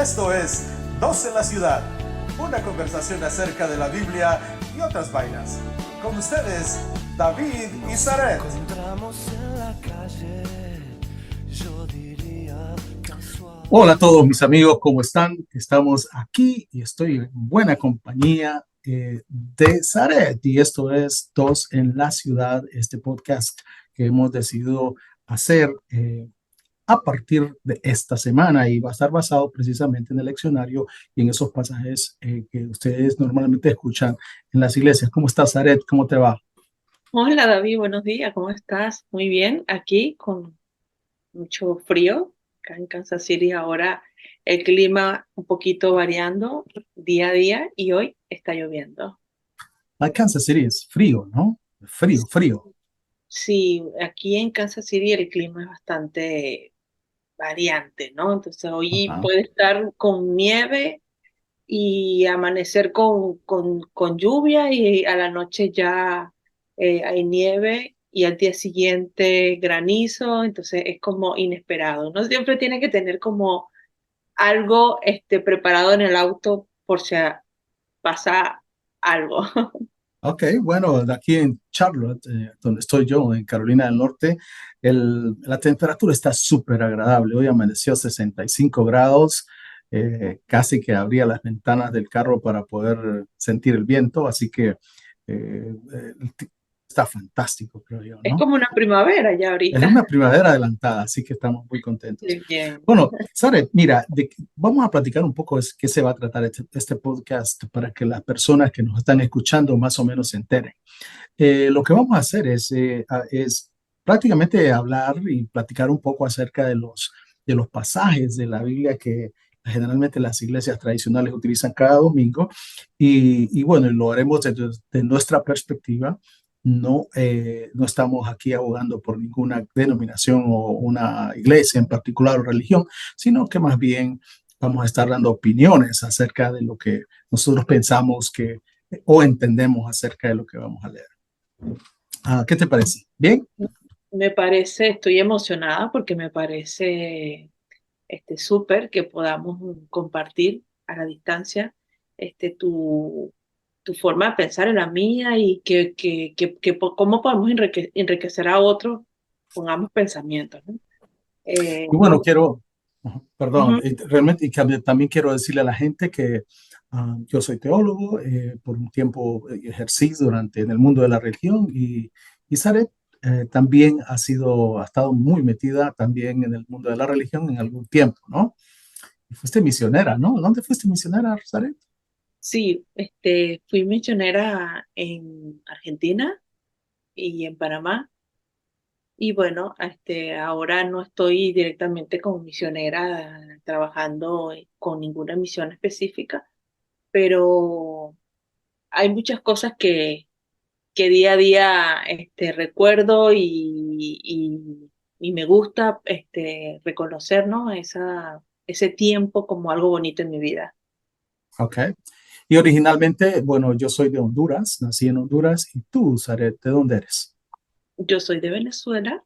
Esto es Dos en la Ciudad, una conversación acerca de la Biblia y otras vainas. Con ustedes, David y Zaret. Hola a todos mis amigos, ¿cómo están? Estamos aquí y estoy en buena compañía de Zaret y esto es Dos en la Ciudad, este podcast que hemos decidido hacer a partir de esta semana y va a estar basado precisamente en el leccionario y en esos pasajes que ustedes normalmente escuchan en las iglesias. ¿Cómo estás, Zaret? ¿Cómo te va? Hola David, buenos días, ¿cómo estás? Muy bien, aquí con mucho frío, acá en Kansas City ahora el clima un poquito variando día a día y hoy está lloviendo. Kansas City es frío, ¿no? Frío, frío. Sí, aquí en Kansas City el clima es bastante variante, ¿no? Entonces hoy Ajá. puede estar con nieve y amanecer con lluvia y a la noche ya hay nieve y al día siguiente granizo, entonces es como inesperado. No siempre tiene que tener como algo preparado en el auto por si pasa algo. Ok, bueno, de aquí en Charlotte, donde estoy yo, en Carolina del Norte, la temperatura está súper agradable. Hoy amaneció 65 grados, casi que abría las ventanas del carro para poder sentir el viento, así que está fantástico, creo yo, Es ¿no? como una primavera ya Es ahorita. una primavera adelantada, así que estamos muy contentos. Sí, bien. Bueno, Sare, mira, vamos a platicar un poco de qué se va a tratar este podcast para que las personas que nos están escuchando más o menos se enteren. Lo que vamos a hacer es prácticamente hablar y platicar un poco acerca de los pasajes de la Biblia que generalmente las iglesias tradicionales utilizan cada domingo y bueno, lo haremos desde nuestra perspectiva. No, no estamos aquí abogando por ninguna denominación o una iglesia en particular o religión, sino que más bien vamos a estar dando opiniones acerca de lo que nosotros pensamos que o entendemos acerca de lo que vamos a leer. ¿Qué te parece? ¿Bien? Me parece, estoy emocionada porque me parece súper que podamos compartir a la distancia tu forma de pensar en la mía y cómo podemos enriquecer a otros con ambos pensamientos, ¿no? Y bueno, quiero, perdón, Ujú. realmente y también quiero decirle a la gente que yo soy teólogo, por un tiempo ejercí en el mundo de la religión y Saret también ha estado muy metida también en el mundo de la religión en algún tiempo, ¿no? Y fuiste misionera, ¿no? ¿Dónde fuiste misionera, Saret? Sí, fui misionera en Argentina y en Panamá. Y bueno, ahora no estoy directamente como misionera trabajando con ninguna misión específica, pero hay muchas cosas que día a día recuerdo y me gusta reconocer, ¿no? Ese tiempo como algo bonito en mi vida. Ok. Y originalmente, bueno, yo soy de Honduras, nací en Honduras. ¿Y tú, Saret, de dónde eres? Yo soy de Venezuela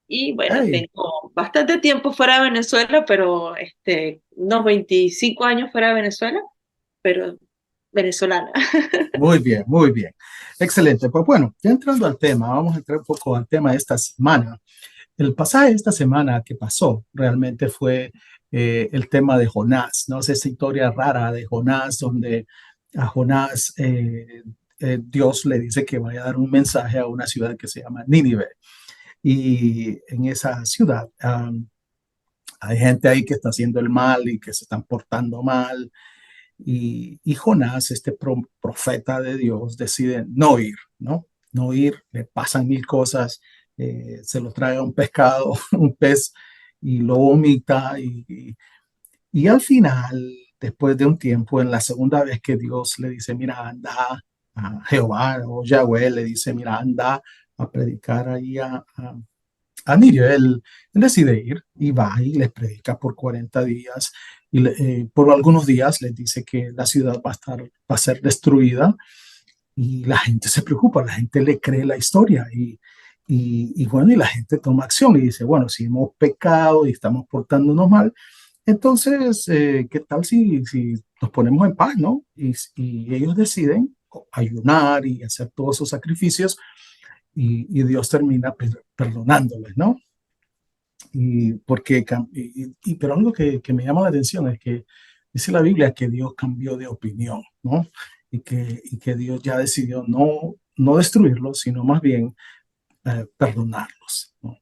y bueno, Hey, tengo bastante tiempo fuera de Venezuela, pero unos 25 años fuera de Venezuela, pero venezolana. muy bien, muy bien. Excelente. Pues bueno, ya entrando al tema, vamos a entrar un poco al tema de esta semana. El pasaje de esta semana que pasó realmente fue el tema de Jonás, ¿no? Esa historia rara de Jonás, donde a Jonás Dios le dice que vaya a dar un mensaje a una ciudad que se llama Nínive. Y en esa ciudad hay gente ahí que está haciendo el mal y que se están portando mal. Y Jonás, este profeta de Dios, decide no ir, ¿no? No ir, le pasan mil cosas, se lo trae un pescado, un pez, y lo vomita. Y al final, después de un tiempo, en la segunda vez que Dios le dice, mira, anda a Jehová o Yahweh, le dice, mira, anda a predicar ahí a Nirio. Él decide ir y va y les predica por 40 días y por algunos días les dice que la ciudad va a ser destruida y la gente se preocupa, la gente le cree la historia y bueno, y la gente toma acción y dice, bueno, si hemos pecado y estamos portándonos mal, Entonces, ¿qué tal si nos ponemos en paz, ¿no? Y ellos deciden ayunar y hacer todos sus sacrificios y Dios termina perdonándoles, ¿no? Pero algo que me llama la atención es que dice la Biblia que Dios cambió de opinión, ¿no? Y que Dios ya decidió no destruirlos, sino más bien perdonarlos, ¿no?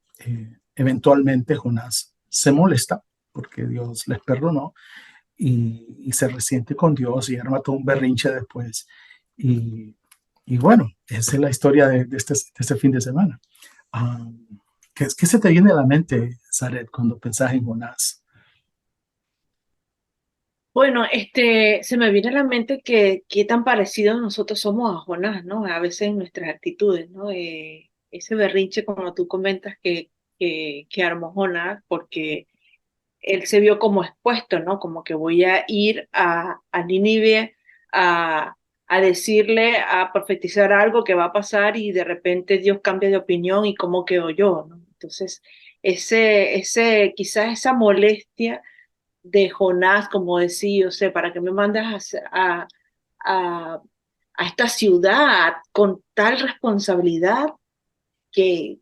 Eventualmente Jonás se molesta porque Dios les perdonó y se resiente con Dios y arma todo un berrinche después. Y, y bueno, esa es la historia de este fin de semana. Ah, ¿qué se te viene a la mente, Zaret, cuando pensás en Jonás? Bueno, se me viene a la mente que qué tan parecidos nosotros somos a Jonás, ¿no? A veces en nuestras actitudes, ¿no? Ese berrinche, como tú comentas, que armó Jonás, porque él se vio como expuesto, ¿no? Como que voy a ir a Nínive a decirle, a profetizar algo que va a pasar y de repente Dios cambia de opinión y cómo quedo yo, ¿no? Entonces, quizás esa molestia de Jonás, como decía, o sea, ¿para qué me mandas a, a esta ciudad con tal responsabilidad que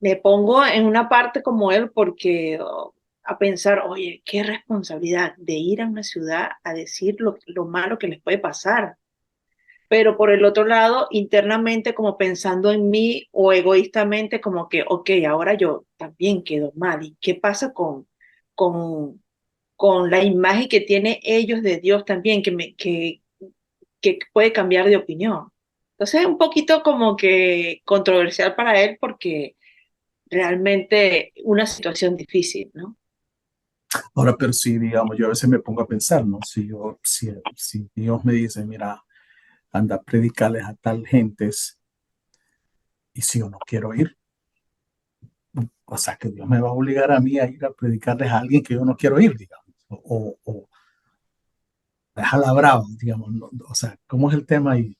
me pongo en una parte como él porque a pensar, oye, qué responsabilidad de ir a una ciudad a decir lo malo que les puede pasar? Pero por el otro lado, internamente como pensando en mí o egoístamente como que, ok, ahora yo también quedo mal. ¿Y qué pasa con, con la imagen que tiene ellos de Dios también, que puede cambiar de opinión? Entonces es un poquito como que controversial para él porque realmente una situación difícil, ¿no? Ahora, pero sí, digamos, yo a veces me pongo a pensar, ¿no? Si Dios me dice, mira, anda a predicarles a tal gentes, y si yo no quiero ir, o sea, que Dios me va a obligar a mí a ir a predicarles a alguien que yo no quiero ir, digamos, o déjala brava, digamos, o sea, ¿cómo es el tema ahí?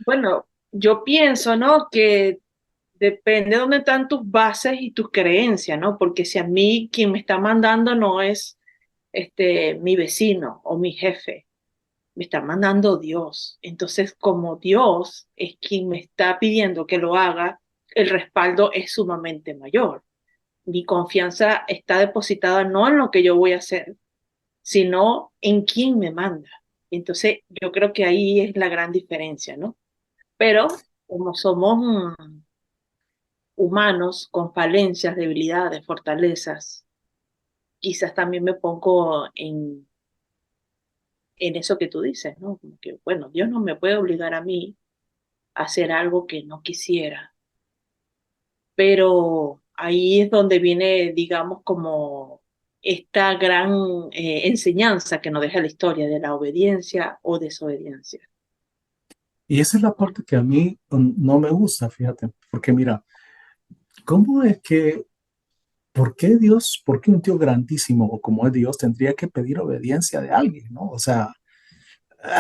Bueno, yo pienso, ¿no? Que depende de dónde están tus bases y tus creencias, ¿no? Porque si a mí quien me está mandando no es mi vecino o mi jefe, me está mandando Dios. Entonces, como Dios es quien me está pidiendo que lo haga, el respaldo es sumamente mayor. Mi confianza está depositada no en lo que yo voy a hacer, sino en quién me manda. Entonces, yo creo que ahí es la gran diferencia, ¿no? Pero como somos humanos con falencias, debilidades, fortalezas, quizás también me pongo en eso que tú dices, ¿no? Como que, bueno, Dios no me puede obligar a mí a hacer algo que no quisiera, pero ahí es donde viene, digamos, como esta gran enseñanza que nos deja la historia de la obediencia o desobediencia. Y esa es la parte que a mí no me gusta, fíjate, porque mira, ¿cómo es que, por qué un tío grandísimo o como es Dios tendría que pedir obediencia de alguien, ¿no? O sea,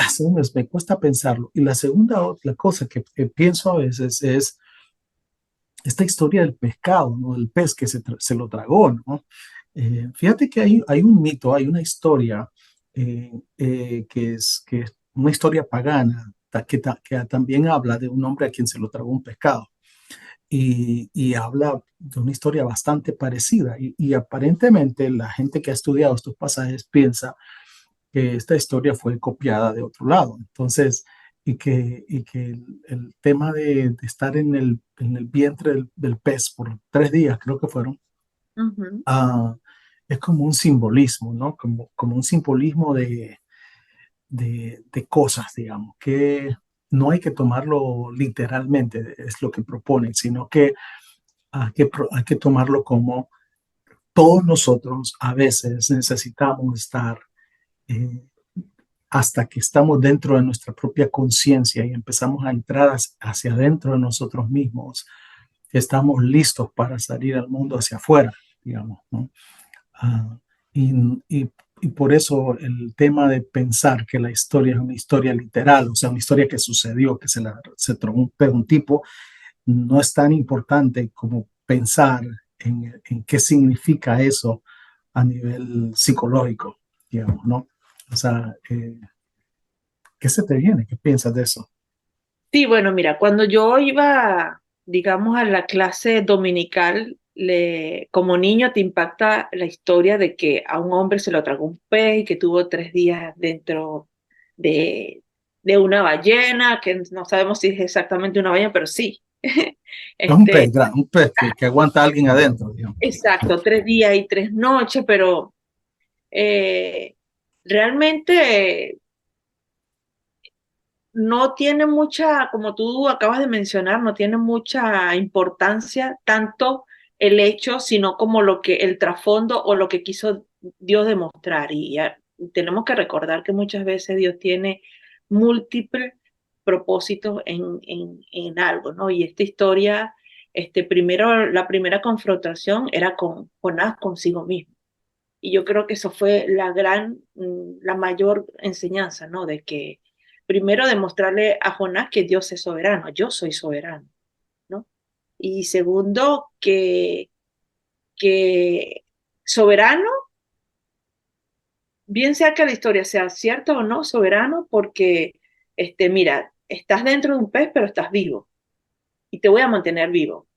eso me cuesta pensarlo. Y la segunda la cosa que pienso a veces es esta historia del pescado, ¿no? El pez que se lo tragó, ¿no? Fíjate que hay un mito, hay una historia que es una historia pagana que también habla de un hombre a quien se lo tragó un pescado y habla de una historia bastante parecida y aparentemente la gente que ha estudiado estos pasajes piensa que esta historia fue copiada de otro lado. Entonces, y que el tema de estar en el vientre del pez por 3 días, creo que fueron, Ujú. ah, es como un simbolismo, ¿no? Como un simbolismo de cosas, digamos, que no hay que tomarlo literalmente, es lo que proponen, sino que hay que tomarlo como todos nosotros a veces necesitamos estar eh, hasta que estamos dentro de nuestra propia conciencia y empezamos a entrar hacia adentro de nosotros mismos, estamos listos para salir al mundo hacia afuera, digamos, ¿no? Ah, y, y- y por eso el tema de pensar que la historia es una historia literal, o sea, una historia que sucedió, que se trompe un tipo, no es tan importante como pensar en qué significa eso a nivel psicológico, digamos, ¿no? O sea, ¿qué se te viene? ¿Qué piensas de eso? Sí, bueno, mira, cuando yo iba, digamos, a la clase dominical, como niño te impacta la historia de que a un hombre se lo tragó un pez y que tuvo 3 días dentro de, de una ballena, que no sabemos si es exactamente una ballena, pero sí. Es un pez, Este, un pez que aguanta a alguien adentro, digamos. exacto, 3 días y 3 noches, pero eh, realmente no tiene mucha, como tú acabas de mencionar, no tiene mucha importancia tanto el hecho, sino como lo que el trasfondo o lo que quiso Dios demostrar. Y tenemos que recordar que muchas veces Dios tiene múltiples propósitos en algo, ¿no? Y esta historia, primero, la primera confrontación era con Jonás consigo mismo. Y yo creo que eso fue la mayor enseñanza, ¿no? De que primero demostrarle a Jonás que Dios es soberano, yo soy soberano, ¿no? Y segundo, que soberano, bien sea que la historia sea cierta o no, soberano, porque, mira, estás dentro de un pez, pero estás vivo y te voy a mantener vivo,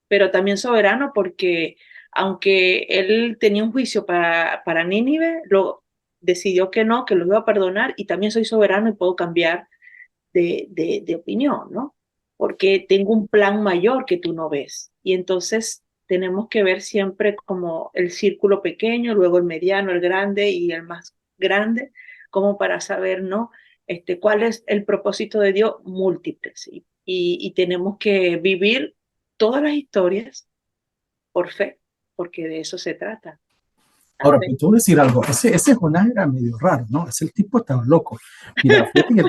pero también soberano porque aunque él tenía un juicio para Nínive, lo decidió que no, que lo iba a perdonar y también soy soberano y puedo cambiar de opinión, ¿no? Porque tengo un plan mayor que tú no ves. Y entonces tenemos que ver siempre como el círculo pequeño, luego el mediano, el grande y el más grande, como para saber, ¿no? Cuál es el propósito de Dios múltiple, ¿sí? Y tenemos que vivir todas las historias por fe, porque de eso se trata. La Ahora, fe. pero te voy a decir algo, ese Jonás era medio raro, ¿no? Ese tipo estaba loco. Mira, fíjate que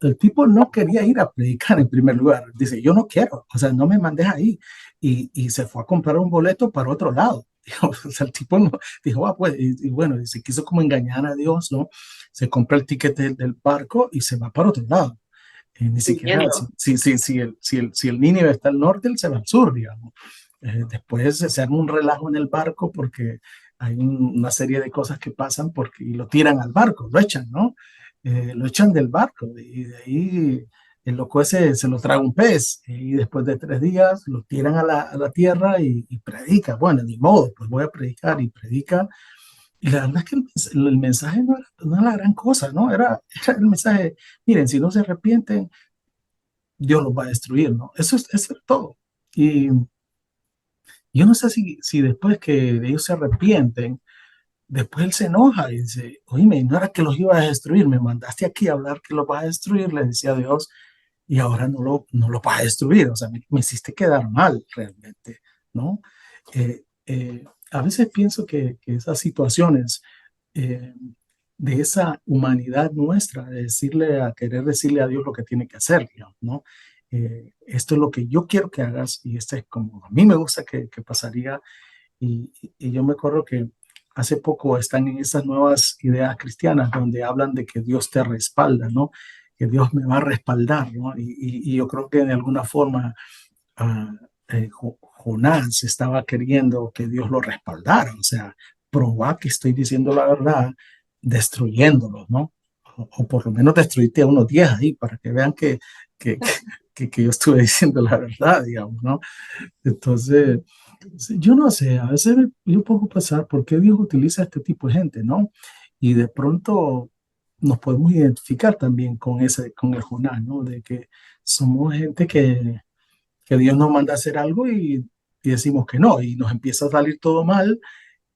el tipo no quería ir a predicar en primer lugar. Dice, yo no quiero, o sea, no me mandes ahí. Y se fue a comprar un boleto para otro lado. Dijo, o sea, el tipo no, dijo, ah, pues, y bueno, y se quiso como engañar a Dios, ¿no? Se compra el ticket del barco y se va para otro lado. Ni siquiera, Huyendo. si el Nínive está al norte, él se va al sur, digamos. Después se arma un relajo en el barco porque hay una serie de cosas que pasan porque y lo tiran al barco, lo echan, ¿no? Lo echan del barco y de ahí el loco ese se lo traga un pez y después de 3 días lo tiran a la tierra y predica. Bueno, ni modo, pues voy a predicar y predica. Y la verdad es que el mensaje no era la gran cosa, ¿no? Era el mensaje, miren, si no se arrepienten, Dios los va a destruir, ¿no? Eso es todo. Y yo no sé si después que ellos se arrepienten, después él se enoja y dice, oíme, no era que los iba a destruir, me mandaste aquí a hablar que los vas a destruir, le decía a Dios, y ahora no lo vas a destruir, o sea, me hiciste quedar mal realmente, ¿no? A veces pienso que esas situaciones eh, de esa humanidad nuestra, de decirle a querer decirle a Dios lo que tiene que hacer, digamos, ¿no? Esto es lo que yo quiero que hagas y este es como a mí me gusta que pasaría y yo me acuerdo que hace poco están en esas nuevas ideas cristianas donde hablan de que Dios te respalda, ¿no? Que Dios me va a respaldar, ¿no? Y yo creo que de alguna forma ah, Jonás estaba queriendo que Dios lo respaldara, o sea, probar que estoy diciendo la verdad, destruyéndolos, ¿no? O por lo menos destruirte a unos 10 ahí para que vean que, que yo estuve diciendo la verdad, digamos, ¿no? Entonces, sí, yo no sé, a veces yo puedo pensar por qué Dios utiliza este tipo de gente, ¿no? Y de pronto nos podemos identificar también con con el Jonás, ¿no? De que somos gente que Dios nos manda a hacer algo y decimos que no, y nos empieza a salir todo mal,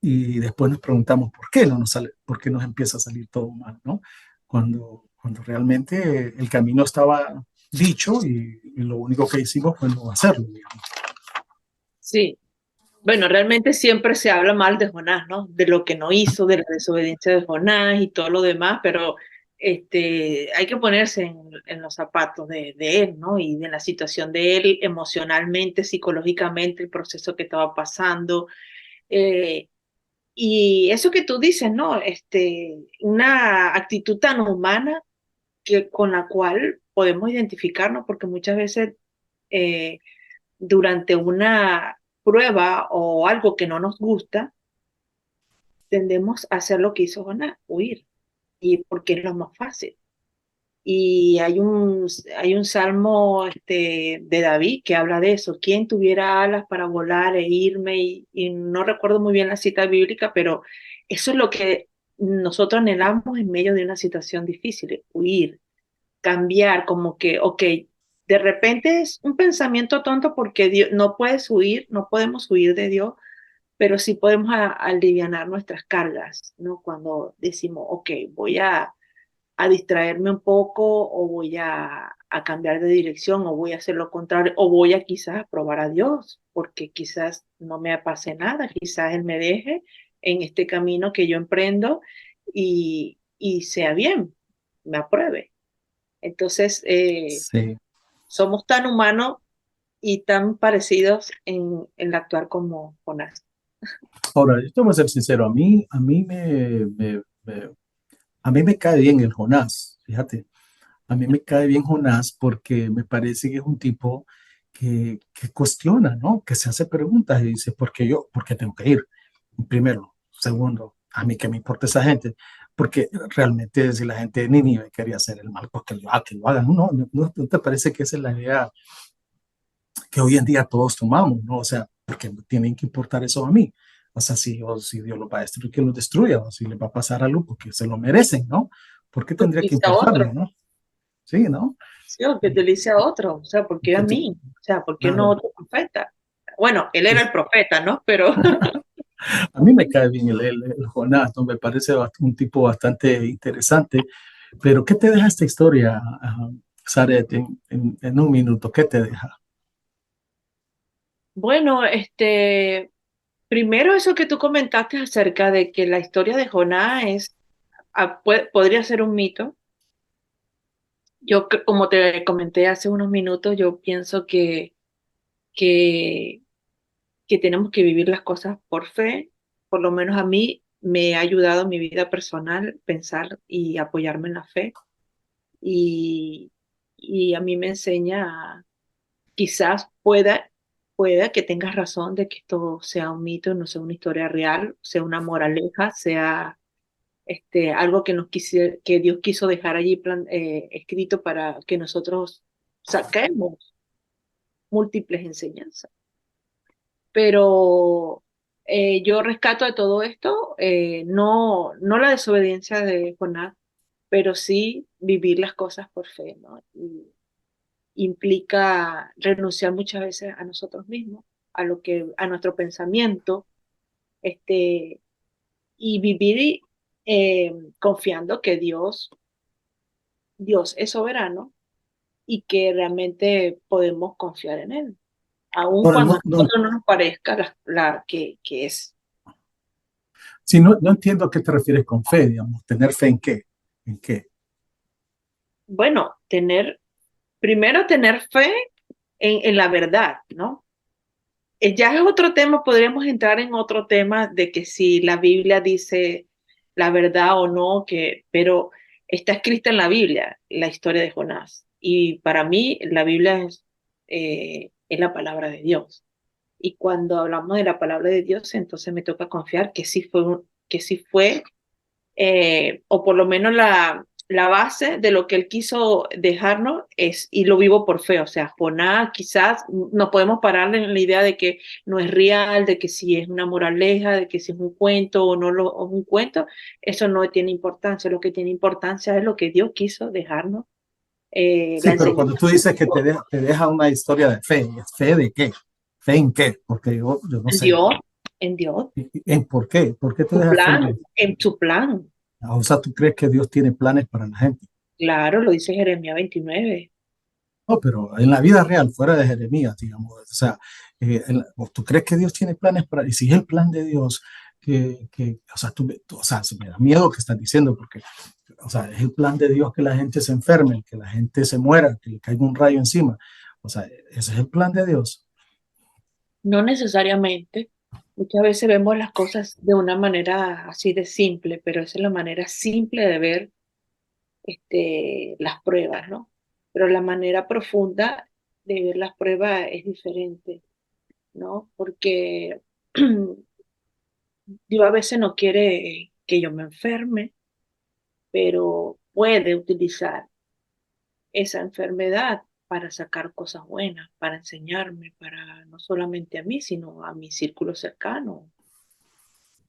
y después nos preguntamos por qué no nos sale, por qué nos empieza a salir todo mal, ¿no? Cuando realmente el camino estaba dicho y lo único que hicimos fue no hacerlo, digamos. Sí. Bueno, realmente siempre se habla mal de Jonás, ¿no? De lo que no hizo, de la desobediencia de Jonás y todo lo demás, pero hay que ponerse en los zapatos de él, ¿no? Y de la situación de él emocionalmente, psicológicamente, el proceso que estaba pasando. Eh, y eso que tú dices, ¿no? Una actitud tan humana con la cual podemos identificarnos, porque muchas veces eh, durante una prueba o algo que no nos gusta, tendemos a hacer lo que hizo Jonás, huir, y porque es lo más fácil. Y hay un salmo de David que habla de eso. ¿Quién tuviera alas para volar e irme? Y no recuerdo muy bien la cita bíblica, pero eso es lo que nosotros anhelamos en medio de una situación difícil, huir, cambiar, como que, ok, de repente es un pensamiento tonto porque Dios, no puedes huir, no podemos huir de Dios, pero sí podemos alivianar nuestras cargas, ¿no? Cuando decimos, ok, voy a distraerme un poco o voy a cambiar de dirección o voy a hacer lo contrario o voy a quizás probar a Dios porque quizás no me pase nada, quizás Él me deje en este camino que yo emprendo y sea bien, me apruebe. Entonces, Sí. somos tan humanos y tan parecidos en el actuar como Jonás. Ahora, yo te voy a ser sincero, a mí me cae bien el Jonás, fíjate. A mí me cae bien Jonás porque me parece que es un tipo que cuestiona, ¿no? Que se hace preguntas y dice, ¿por qué tengo que ir? Primero. Segundo, a mí que me importa esa gente, porque realmente si la gente de Nínive quería hacer el mal, pues que lo hagan. ¿No te parece que esa es la idea que hoy en día todos tomamos, ¿no? O sea, porque tienen que importar eso a mí. O sea, si Dios los va a destruir, que los destruya, o si les va a pasar algo, porque se lo merecen, ¿no? ¿Por qué tendría que Utiliza a otro, importarme, no? Sí, ¿no? ¿sí? O que utilice a otro, o sea, ¿por qué a Que te- mí? O sea, ¿por qué no claro, otro profeta? Bueno, él era pues el profeta, ¿no? Pero a mí me cae bien el Jonás, ¿no? Me parece un tipo bastante interesante, pero ¿qué te deja esta historia, Saret, en un minuto? ¿Qué te deja? bueno, primero eso que tú comentaste acerca de que la historia de Jonás podría ser un mito. Como te comenté hace unos minutos, yo pienso que, que tenemos que vivir las cosas por fe. Por lo menos a mí me ha ayudado en mi vida personal pensar y apoyarme en la fe. Y, y a mí me enseña, quizás pueda que tengas razón de que esto sea un mito, no sea una historia real, sea una moraleja, sea algo que Dios quiso dejar allí escrito para que nosotros saquemos múltiples enseñanzas. Pero yo rescato de todo esto, no la desobediencia de Jonás, pero sí vivir las cosas por fe, ¿no? Y implica renunciar muchas veces a nosotros mismos, a nuestro pensamiento, este, y vivir confiando que Dios es soberano y que realmente podemos confiar en Él, aun Ahora, cuando a nosotros no nos parezca que es. si no entiendo a qué te refieres con fe, digamos, tener fe en qué, en qué. Bueno, primero tener fe en la verdad, ¿no? Ya es otro tema, podríamos entrar en otro tema de que si la Biblia dice la verdad o no, pero está escrita en la Biblia la historia de Jonás. Y para mí la Biblia es la palabra de Dios. Y cuando hablamos de la palabra de Dios, entonces me toca confiar que sí fue o por lo menos la base de lo que él quiso dejarnos es, y lo vivo por fe, o sea, Jonás quizás nos podemos parar en la idea de que no es real, de que si es una moraleja, de que si es un cuento o no o es un cuento, eso no tiene importancia, lo que tiene importancia es lo que Dios quiso dejarnos, Sí, la pero enseñanza cuando tú dices que te deja una historia de fe, ¿fe de qué? ¿Fe en qué? Porque yo no en sé. Dios, en Dios, ¿En por qué? ¿Por qué te su deja fe en plan, Dios? en su plan, O sea, ¿tú crees que Dios tiene planes para la gente? claro, lo dice Jeremías 29. No, pero en la vida real, fuera de Jeremías, digamos, o sea, ¿o ¿tú crees que Dios tiene planes para, y si es el plan de Dios, o sea, o sea, se me da miedo lo que estás diciendo, porque, o sea, es el plan de Dios que la gente se enferme, que la gente se muera, que le caiga un rayo encima, o sea, ese es el plan de Dios. No necesariamente. Muchas veces vemos las cosas de una manera así de simple, pero esa es la manera simple de ver las pruebas, ¿no? Pero la manera profunda de ver las pruebas es diferente, ¿no? Porque Dios a veces no quiere que yo me enferme, pero puede utilizar esa enfermedad para sacar cosas buenas, para enseñarme, para no solamente a mí, sino a mi círculo cercano.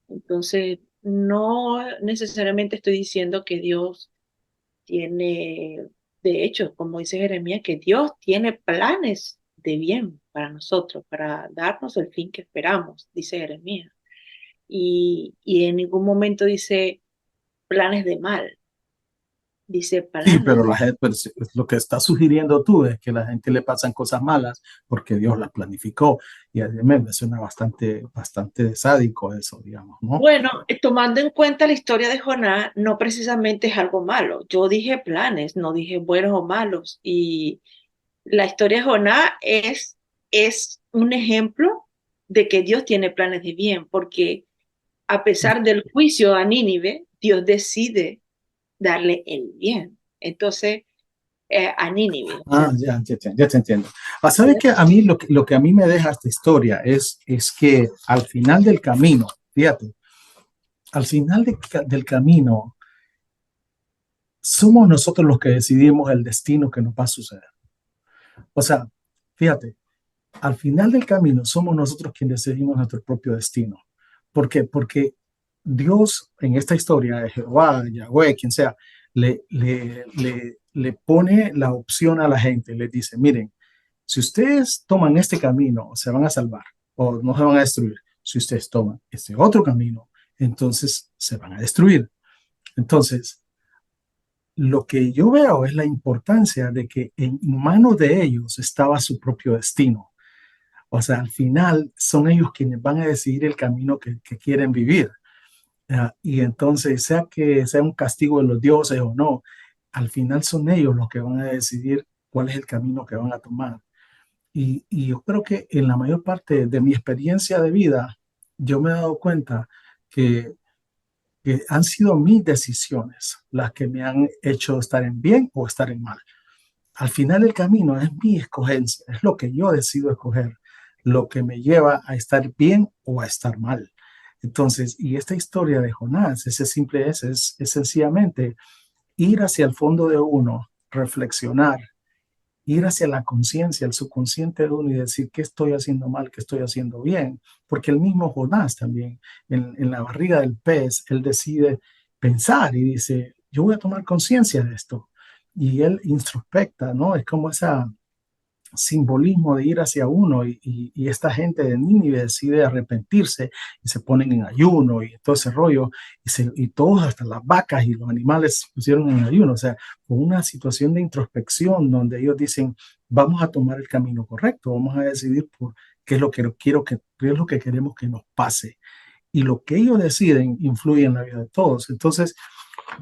Entonces, no necesariamente estoy diciendo que Dios tiene, de hecho, como dice Jeremías, que Dios tiene planes de bien para nosotros, para darnos el fin que esperamos, dice Jeremías. Y en ningún momento dice planes de mal, dice Sí, planes pero de la gente, pues, lo que está sugiriendo tú es que a la gente le pasan cosas malas porque Dios las planificó. Y a mí me suena bastante sádico eso, digamos, ¿no? bueno, tomando en cuenta la historia de Jonás, no precisamente es algo malo. Yo dije planes, no dije buenos o malos. Y la historia de Jonás es un ejemplo de que Dios tiene planes de bien, porque a pesar del juicio a Nínive, Dios decide darle el bien. Entonces, a Nínive. O Ah, sea, ya te entiendo. ¿Sabes que a mí lo que a mí me deja esta historia es que al final del camino, fíjate, al final del camino, somos nosotros los que decidimos el destino que nos va a suceder. O sea, fíjate, al final del camino somos nosotros quienes decidimos nuestro propio destino. ¿Por qué? Porque Dios en esta historia, Jehová, Yahweh, quien sea, le pone la opción a la gente, le dice, miren, si ustedes toman este camino, se van a salvar o no se van a destruir. Si ustedes toman este otro camino, entonces se van a destruir. Entonces, lo que yo veo es la importancia de que en manos de ellos estaba su propio destino. O sea, al final son ellos quienes van a decidir el camino que quieren vivir. Y entonces, sea que sea un castigo de los dioses o no, al final son ellos los que van a decidir cuál es el camino que van a tomar. Y yo creo que en la mayor parte de mi experiencia de vida, yo me he dado cuenta que, que han sido mis decisiones las que me han hecho estar en bien o estar en mal. Al final el camino es mi escogencia, es lo que yo decido escoger, lo que me lleva a estar bien o a estar mal. Entonces, y esta historia de Jonás, ese simple es sencillamente ir hacia el fondo de uno, reflexionar, ir hacia la conciencia, el subconsciente de uno y decir qué estoy haciendo mal, qué estoy haciendo bien, porque el mismo Jonás también, en la barriga del pez, él decide pensar y dice, yo voy a tomar conciencia de esto. Y él introspecta, ¿no? Es como esa simbolismo de ir hacia uno y esta gente de Nínive decide arrepentirse y se ponen en ayuno y todo ese rollo y todos, hasta las vacas y los animales se pusieron en ayuno, o sea, con una situación de introspección donde ellos dicen, vamos a tomar el camino correcto, vamos a decidir por qué es lo que quiero qué es lo que queremos que nos pase. Y lo que ellos deciden influye en la vida de todos. Entonces,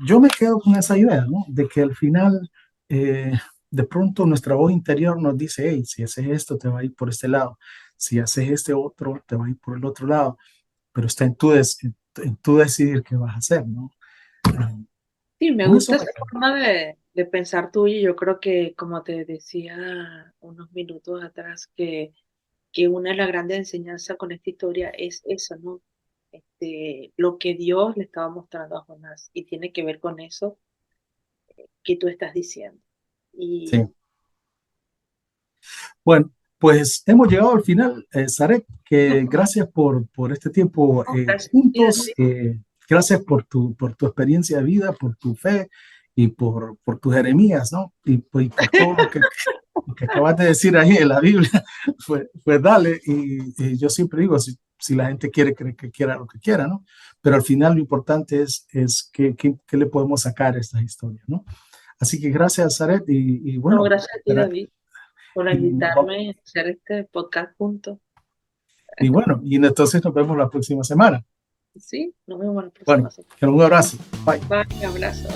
yo me quedo con esa idea, ¿no? De que al final, de pronto nuestra voz interior nos dice, hey, si haces esto, te va a ir por este lado. Si haces este otro, te va a ir por el otro lado. Pero está en tu decidir qué vas a hacer, ¿no? sí, me Con eso gusta me esa quedo. forma de pensar tuyo. Yo creo que, como te decía unos minutos atrás, que una de las grandes enseñanzas con esta historia es eso, ¿no? Lo que Dios le estaba mostrando a Jonás y tiene que ver con eso que tú estás diciendo. Sí. Y Bueno, pues hemos llegado al final, Sarek, que gracias por este tiempo no, gracias a ti, juntos, David. gracias por tu experiencia de vida, por tu fe y por tus Jeremías, ¿no? Y por todo lo que acabas de decir ahí en la Biblia, pues dale, y yo siempre digo, si la gente quiere, que quiera lo que quiera, ¿no? Pero al final lo importante es que le podemos sacar a estas historias, ¿no? Así que gracias, Zaret, y No, bueno, gracias a ti, David, por y, invitarme a hacer este podcast juntos. y bueno, y entonces nos vemos la próxima semana. Sí, nos vemos la próxima Bueno, semana. un abrazo, bye. Bye, abrazo.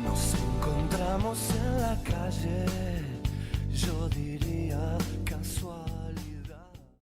Nos encontramos en la calle.